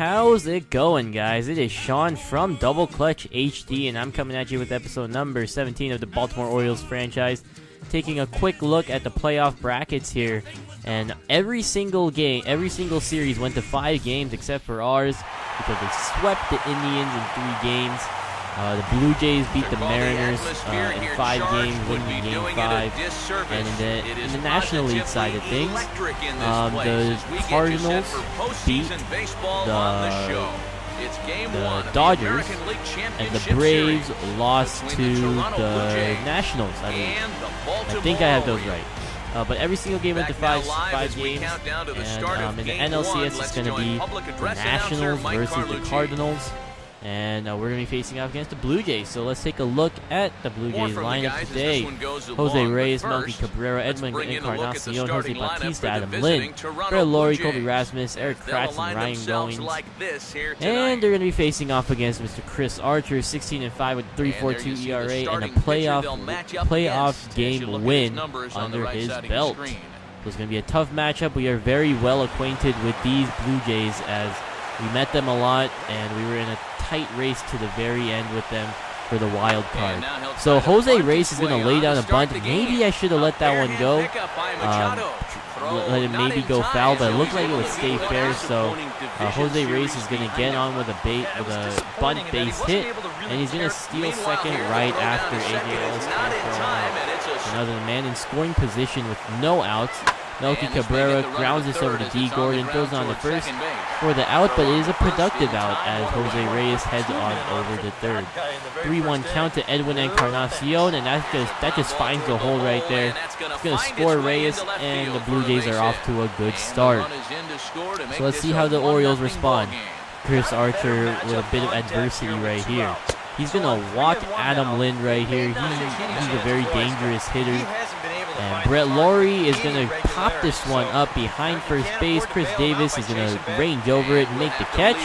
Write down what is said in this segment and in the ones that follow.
How's it going, guys? It is Sean from Double Clutch HD, and I'm coming at you with episode number 17 of the Baltimore Orioles franchise, taking a quick look at the playoff brackets here. And every single series went to 5 games except for ours because they swept the Indians in 3 games. The Blue Jays beat the Mariners in 5 games, winning Game 5. And in the National League side of things, the Cardinals beat the Dodgers, and the Braves lost to the Nationals. I think I have those right. But every single game went to 5 games, and in the NLCS it's going to be the Nationals versus the Cardinals. And we're going to be facing off against the Blue Jays. So let's take a look at the Blue Jays lineup today. Jose Reyes, Melky Cabrera, Edwin Encarnacion, Jose Bautista, Adam Lynn, Brett Laurie, Colby Rasmus, Eric Kratz, and Ryan Goins. And they're going to be facing off against Mr. Chris Archer, 16-5 with 3.42 ERA, and a playoff game win under his belt. So it's going to be a tough matchup. We are very well acquainted with these Blue Jays as we met them a lot, and we were in a tight race to the very end with them for the wild card. So Jose Reyes is going to lay down a bunt. Maybe I should have let that one go. Let it maybe go foul, but it looked like it would stay fair. So Jose Reyes is going to get on with a bunt base hit, and he's going to steal second right after A.J. Ellis can't throw out. Another man in scoring position with no outs. Melky Cabrera grounds this over to D. Gordon, throws on the first for the out, but it is a productive out as Jose Reyes heads on over to third. 3-1 count to Edwin Encarnacion, and that just finds the hole right there. It's going to score Reyes, and the Blue Jays are off to a good start. So let's see how the Orioles respond. Chris Archer with a bit of adversity right here. He's going to walk Adam Lynn right here. He's a very dangerous hitter. And Brett Laurie is going to pop this one up behind first base. Chris Davis is going to range over it and make the catch.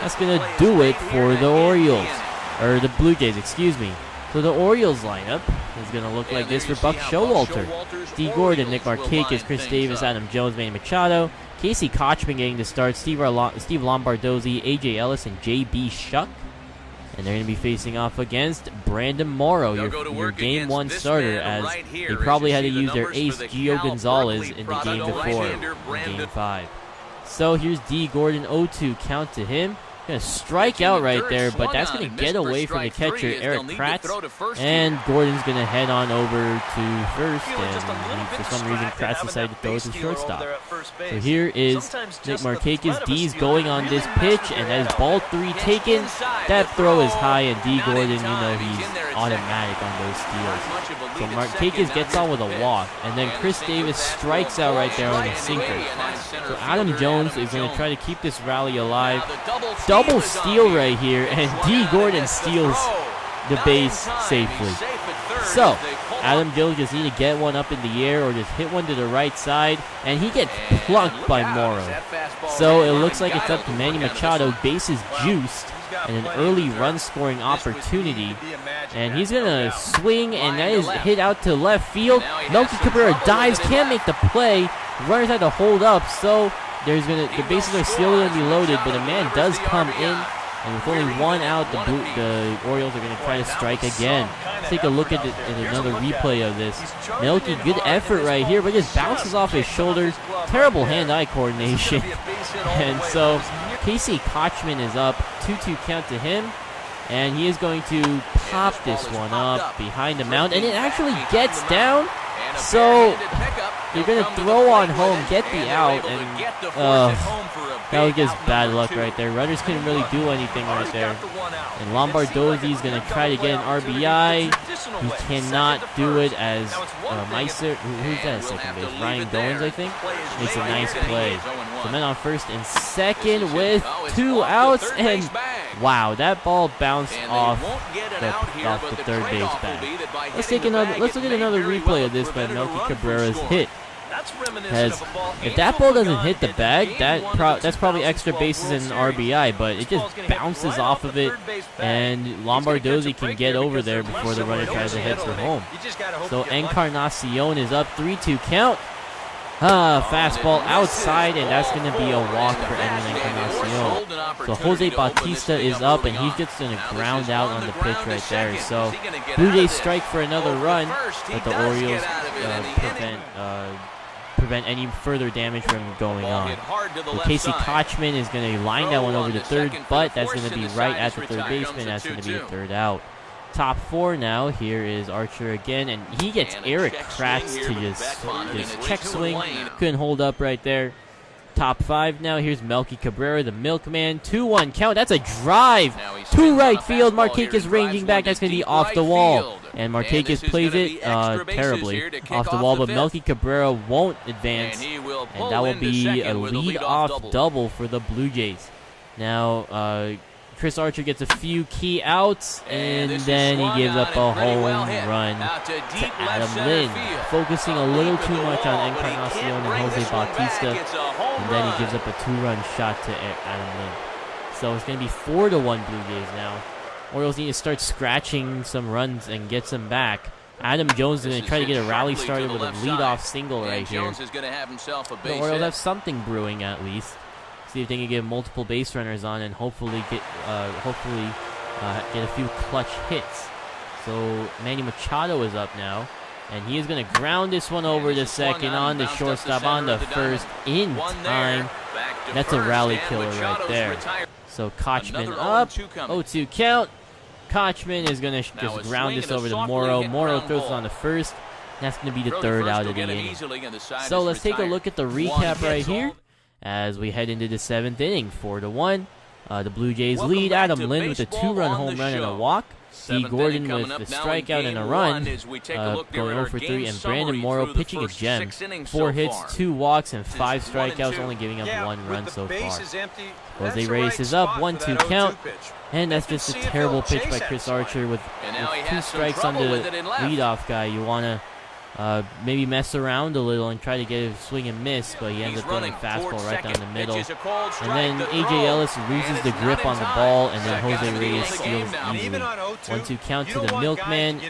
That's going to do it for the Orioles. Or the Blue Jays, excuse me. So the Orioles lineup is going to look like this for Buck Showalter. D. Gordon, Nick Markakis, Chris Davis, Adam Jones, Manny Machado. Casey Kochman getting to start. Steve Lombardozzi, A.J. Ellis, and J.B. Shuck. And they're going to be facing off against Brandon Morrow, your Game 1 starter, as they probably had to use their ace, Gio Gonzalez, in the game before, in Game 5. So here's D. Gordon, 0-2 count to him. Going to strike out right there, but that's going to get away from the catcher, Eric Kratz. And Gordon's going to head on over to first, and for some reason Kratz decided to throw it to shortstop. So here is Nick Markakis. D's going on this pitch, and that is ball 3 taken. That throw is high, and D. Gordon, you know, he's automatic on those steals. So Markakis gets on with a walk, and then Chris Davis strikes out right there on a sinker. So Adam Jones is going to try to keep this rally alive. Double steal right here, and D. Gordon steals the base safely. So Adam Jones just need to get one up in the air or just hit one to the right side, and he gets plunked by Morrow. So it looks like it's up to Manny Machado, bases juiced, and an early run-scoring opportunity. And he's going to swing, and that is hit out to left field. Melky Cabrera dives, can't make the play. Runners had to hold up, so the bases are still going to be loaded, but a man does come in, and with only 1 out, the Orioles are going to try to strike again. Let's take a look at another replay of this. Melky, good effort right here, but just bounces off his shoulders. Terrible hand-eye coordination. And so Casey Kochman is up, 2-2 count to him, and he is going to pop this one up behind the mound, and it actually gets down. So you're going to throw on home, get the out, and that was just bad luck right there. Runners couldn't really do anything right there. And Lombardozzi is going to try to get an RBI. He cannot do it as Meiser, who's that at second base? Ryan Goins, I think, makes a nice play. So men on first and second with 2 outs, and wow, that ball bounced off the third base bag. Let's look at another replay of this by Melky Cabrera's hit. If that ball doesn't hit the bag, that's probably extra bases and an RBI, but it just bounces off of it, and Lombardozzi can get over there before the runner tries to head for home. So Encarnacion is up, 3-2 count. Fastball outside, and that's going to be a walk for Edwin Encarnacion. So Jose Bautista is up, and he's just going to ground out on the pitch right there. So Blue Jays strike for another run, but the Orioles prevent any further damage from going on. So Casey Kochman is going to line that one over to third, but that's going to be right at the third baseman. That's going to be a third out. Top 4 now. Here is Archer again, and he gets Eric Kratz to just check swing. Couldn't hold up right there. Top 5 now. Here's Melky Cabrera, the milkman. 2-1 count. That's a drive to right field. Markakis ranging back. That's going to be off the wall. And Markakis plays it terribly off the wall, but Melky Cabrera won't advance. And that will be a lead-off double for the Blue Jays. Now, Chris Archer gets a few key outs, and then he gives up a home run to Adam Lin, focusing a little too much on Encarnacion and Jose Bautista, and then he gives up a 2-run shot to Adam Lin. So it's going to be 4-1 Blue Jays now. Orioles need to start scratching some runs and get some back. Adam Jones is going to try to get a rally started with a leadoff single right here. The Orioles have something brewing at least. See if they can get multiple base runners on and hopefully get a few clutch hits. So Manny Machado is up now, and he is going to ground this one over to second, on the shortstop, on the first, in time. That's a rally killer right there. So Kochman up, 0-2 count. Kochman is going to just ground this over to Morrow. Morrow throws it on the first. That's going to be the third out of the inning. So let's take a look at the recap right here as we head into the 7th inning. 4-1. The Blue Jays lead. Adam Lin with a 2-run home run and a walk. D. Gordon with the strikeout and a run, going 0 for 3, and Brandon Morrow pitching a gem. 4 hits, 2 walks, and 5 strikeouts, only giving up 1 run so far. Jose Reyes is up, 1-2 count, and that's just a terrible pitch by Chris Archer with 2 strikes on the leadoff guy. You want to maybe mess around a little and try to get a swing and miss, but he ends up throwing a fastball right down the middle. And then A.J. Ellis loses the grip on the ball, and then Jose Reyes steals easily. 1-2 count to the milkman.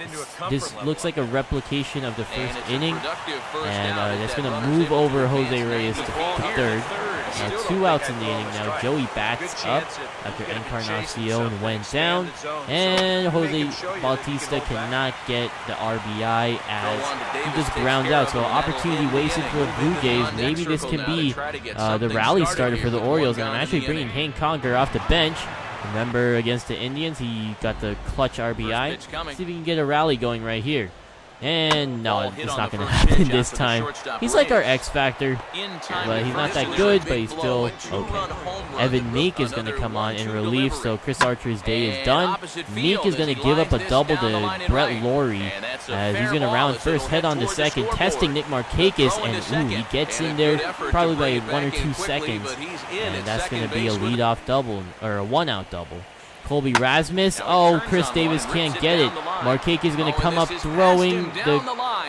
This looks like a replication of the first inning, and that's going to move over Jose Reyes to third. 2 outs in the inning now. Joey bats up after Encarnacion went down, and Jose Bautista cannot get the RBI as he just ground out. So opportunity wasted for the Blue Jays. Maybe this can be the rally starter for the Orioles, and I'm actually bringing Hank Conger off the bench. Remember, against the Indians, he got the clutch RBI. See if we can get a rally going right here. And no, it's not going to happen this time. He's like our X Factor, but he's not that good, but he's still okay. Evan Meek is going to come on in relief, so Chris Archer's day is done. Meek is going to give up a double to Brett Laurie, as he's going to round first, head on to second, testing Nick Markakis, and he gets in there probably by 1 or 2 seconds, and that's going to be a leadoff double, or a 1-out double. Colby Rasmus. Oh, Chris Davis can't get it. Markakis is going to come up throwing the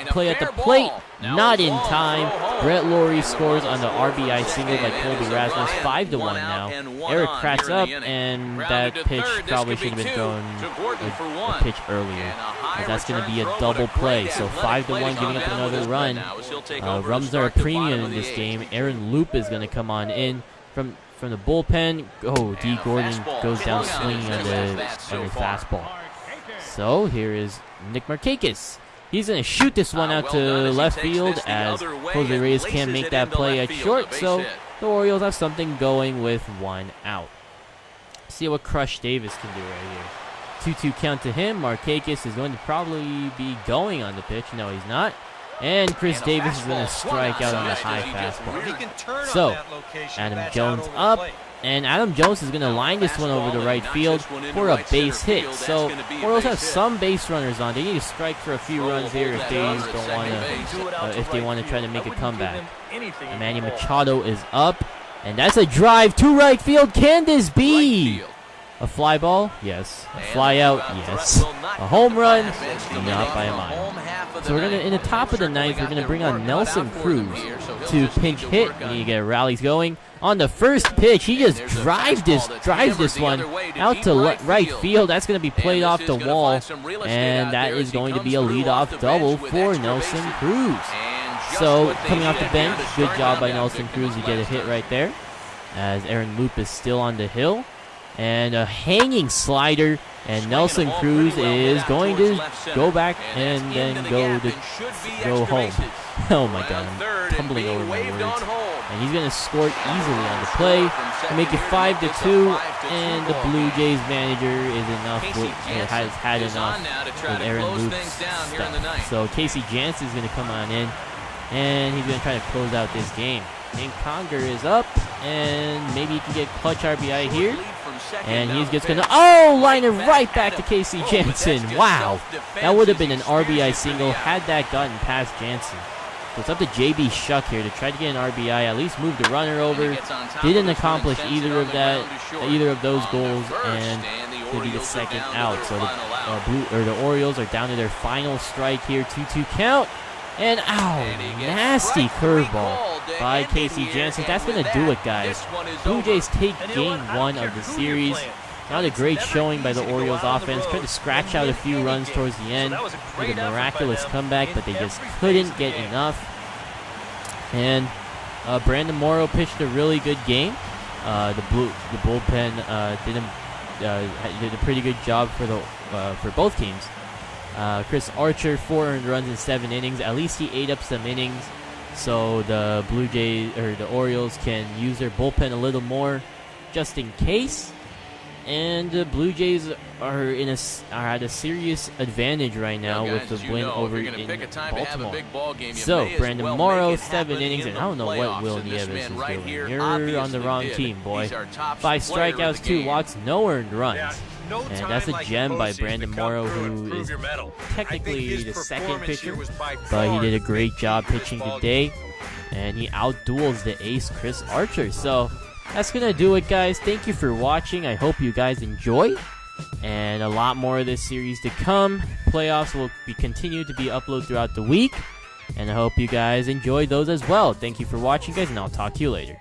play at the plate. Not in time. Brett Laurie scores on the RBI single by Colby Rasmus. 5-1 now. Eric Kratz up, and that pitch probably should have been thrown a pitch earlier. But that's going to be a double play. So 5-1, giving up another run. Runs are a premium in this game. Aaron Loop is going to come on in from the bullpen. Oh, D. Gordon goes down swinging on the fastball. So here is Nick Markakis. He's going to shoot this one out to left field, as Jose Reyes can't make that play at short. So the Orioles have something going with 1 out. See what Crush Davis can do right here. 2-2 count to him. Markakis is going to probably be going on the pitch. No, he's not. And Chris Davis is going to strike out on the high fastball. So, Adam Jones up, and Adam Jones is going to line this one over to right field for a base hit. So, Orioles have some base runners on. They need to strike for a few runs here if they don't want to, if they want to try to make a comeback. Manny Machado is up, and that's a drive to right field. Can this be a fly ball? Yes. A fly out? Yes. A home run? Not by a mile. So we're gonna, in the top of the 9th, we're gonna bring on Nelson Cruz to pinch hit. We need to get rallies going. On the first pitch, he just drives this one out to right field. That's gonna be played off the wall, and that is going to be a leadoff double for Nelson Cruz. So, coming off the bench, good job by Nelson Cruz to get a hit right there, as Aaron Loop is still on the hill. And a hanging slider, and Nelson Cruz is going to go back and then go home. Oh my God, I'm tumbling over my words. And he's going to score easily on the play to make it 5-2. And the Blue Jays manager has had enough with Aaron Loop's stuff. So Casey Jansen's going to come on in, and he's going to try to close out this game. And Conger is up, and maybe he can get clutch RBI here. And he's just going to, line it right back to Casey Jansen. Wow, that would have been an RBI single had that gotten past Jansen. So it's up to JB Shuck here to try to get an RBI, at least move the runner over. Didn't accomplish either of those goals, and to be the second out. So the Orioles are down to their final strike here, 2-2 count. And nasty curveball by Casey Jansen. That's going to do it, guys. Blue Jays take game 1 of the series. Not a great showing by the Orioles offense. Tried to scratch out a few runs towards the end with a miraculous comeback, but they just couldn't get enough. And Brandon Morrow pitched a really good game. The bullpen did a pretty good job for both teams. Chris Archer, 4 earned runs in 7 innings. At least he ate up some innings, so the the Orioles can use their bullpen a little more, just in case. And the Blue Jays are at a serious advantage right now with the win over in Baltimore. So Brandon Morrow, 7 innings, and I don't know what Will Nieves is doing. You're on the wrong team, boy. 5 strikeouts, 2 walks, no earned runs. And that's a gem by Brandon Morrow, who is technically the second pitcher, but he did a great job pitching today, and he outduels the ace Chris Archer. So that's going to do it, guys. Thank you for watching. I hope you guys enjoy, and a lot more of this series to come. Playoffs will continue to be uploaded throughout the week, and I hope you guys enjoy those as well. Thank you for watching, guys, and I'll talk to you later.